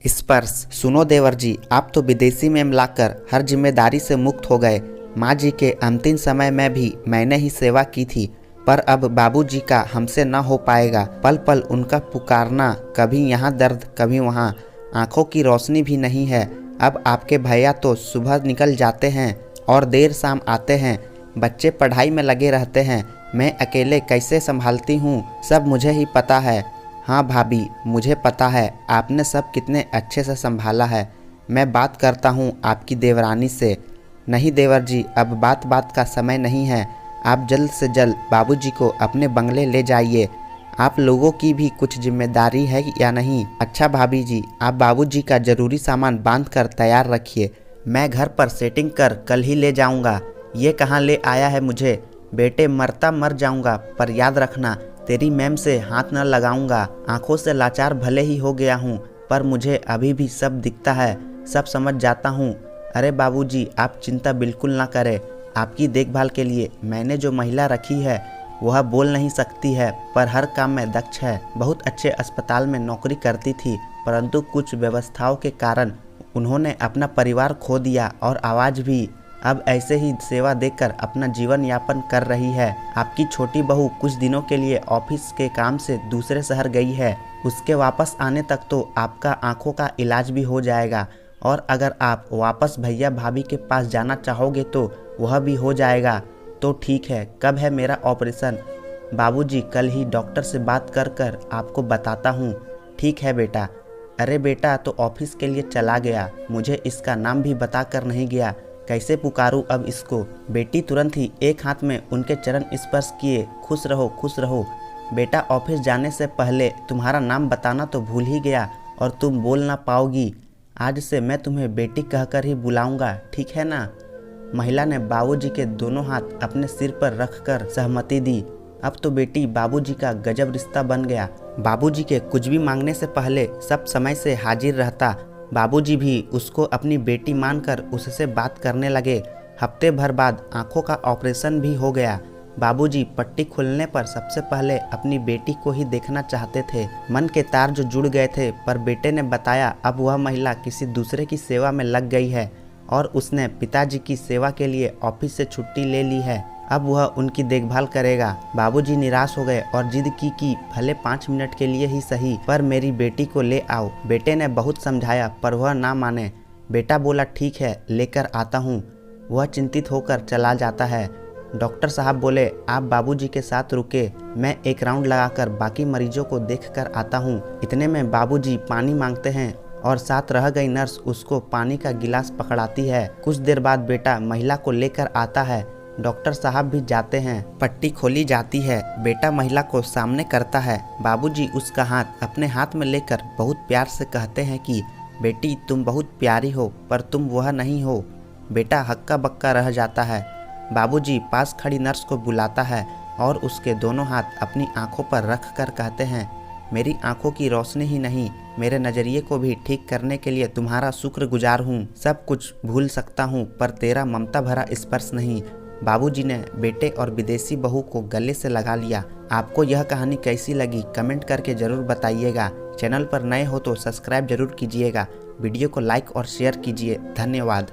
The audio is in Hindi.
स्पर्श। सुनो देवर जी, आप तो विदेशी में मिलाकर हर जिम्मेदारी से मुक्त हो गए। माँ जी के अंतिम समय में भी मैंने ही सेवा की थी, पर अब बाबूजी का हमसे न हो पाएगा। पल पल उनका पुकारना, कभी यहाँ दर्द कभी वहाँ। आंखों की रोशनी भी नहीं है। अब आपके भैया तो सुबह निकल जाते हैं और देर शाम आते हैं। बच्चे पढ़ाई में लगे रहते हैं। मैं अकेले कैसे संभालती हूँ, सब मुझे ही पता है। हाँ भाभी, मुझे पता है आपने सब कितने अच्छे से संभाला है। मैं बात करता हूँ आपकी देवरानी से। नहीं देवर जी, अब बात का समय नहीं है। आप जल्द से जल्द बाबूजी को अपने बंगले ले जाइए। आप लोगों की भी कुछ जिम्मेदारी है या नहीं? अच्छा भाभी जी, आप बाबूजी का ज़रूरी सामान बांध कर तैयार रखिए। मैं घर पर सेटिंग कर कल ही ले जाऊंगा। ये कहाँ ले आया है मुझे? बेटे, मरता मर जाऊंगा, पर याद रखना तेरी मैम से हाथ न लगाऊंगा। आंखों से लाचार भले ही हो गया हूँ, पर मुझे अभी भी सब दिखता है, सब समझ जाता हूँ। अरे बाबूजी, आप चिंता बिल्कुल ना करें। आपकी देखभाल के लिए मैंने जो महिला रखी है वह बोल नहीं सकती है, पर हर काम में दक्ष है। बहुत अच्छे अस्पताल में नौकरी करती थी, परंतु कुछ व्यवस्थाओं के कारण उन्होंने अपना परिवार खो दिया और आवाज़ भी। अब ऐसे ही सेवा देकर अपना जीवन यापन कर रही है। आपकी छोटी बहू कुछ दिनों के लिए ऑफिस के काम से दूसरे शहर गई है। उसके वापस आने तक तो आपका आंखों का इलाज भी हो जाएगा, और अगर आप वापस भैया भाभी के पास जाना चाहोगे तो वह भी हो जाएगा। तो ठीक है, कब है मेरा ऑपरेशन? बाबूजी, कल ही डॉक्टर से बात कर आपको बताता हूँ। ठीक है बेटा। अरे बेटा तो ऑफिस के लिए चला गया, मुझे इसका नाम भी बता कर नहीं गया। कैसे पुकारूं अब इसको? बेटी तुरंत ही एक हाथ में उनके चरण स्पर्श किए। खुश रहो, खुश रहो। बेटा, ऑफिस जाने से पहले तुम्हारा नाम बताना तो भूल ही गया और तुम बोल ना पाओगी। आज से मैं तुम्हें बेटी कहकर ही बुलाऊंगा, ठीक है ना? महिला ने बाबूजी के दोनों हाथ अपने सिर पर रखकर सहमति दी। अब तो बेटी बाबूजी का गजब रिश्ता बन गया। बाबूजी के कुछ भी मांगने से पहले सब समय से हाजिर रहता। बाबूजी भी उसको अपनी बेटी मानकर उससे बात करने लगे। हफ्ते भर बाद आंखों का ऑपरेशन भी हो गया। बाबूजी पट्टी खुलने पर सबसे पहले अपनी बेटी को ही देखना चाहते थे। मन के तार जो जुड़ गए थे, पर बेटे ने बताया अब वह महिला किसी दूसरे की सेवा में लग गई है और उसने पिताजी की सेवा के लिए ऑफिस से छुट्टी ले ली है। अब वह उनकी देखभाल करेगा। बाबूजी निराश हो गए और जिद की कि भले 5 मिनट के लिए ही सही, पर मेरी बेटी को ले आओ। बेटे ने बहुत समझाया, पर वह ना माने। बेटा बोला ठीक है, लेकर आता हूँ। वह चिंतित होकर चला जाता है। डॉक्टर साहब बोले, आप बाबूजी के साथ रुके, मैं एक राउंड लगाकर बाकी मरीजों को देख कर आता हूँ। इतने में बाबूजी पानी मांगते हैं और साथ रह गई नर्स उसको पानी का गिलास पकड़ाती है। कुछ देर बाद बेटा महिला को लेकर आता है। डॉक्टर साहब भी जाते हैं। पट्टी खोली जाती है। बेटा महिला को सामने करता है। बाबूजी उसका हाथ अपने हाथ में लेकर बहुत प्यार से कहते हैं कि बेटी, तुम बहुत प्यारी हो, पर तुम वह नहीं हो। बेटा हक्का बक्का रह जाता है। बाबूजी पास खड़ी नर्स को बुलाता है और उसके दोनों हाथ अपनी आंखों पर रख कर कहते हैं, मेरी आंखों की रोशनी ही नहीं, मेरे नज़रिए को भी ठीक करने के लिए तुम्हारा शुक्रगुजार हूँ। सब कुछ भूल सकता हूँ, पर तेरा ममता भरा स्पर्श नहीं। बाबूजी ने बेटे और विदेशी बहू को गले से लगा लिया। आपको यह कहानी कैसी लगी कमेंट करके ज़रूर बताइएगा। चैनल पर नए हो तो सब्सक्राइब जरूर कीजिएगा। वीडियो को लाइक और शेयर कीजिए। धन्यवाद।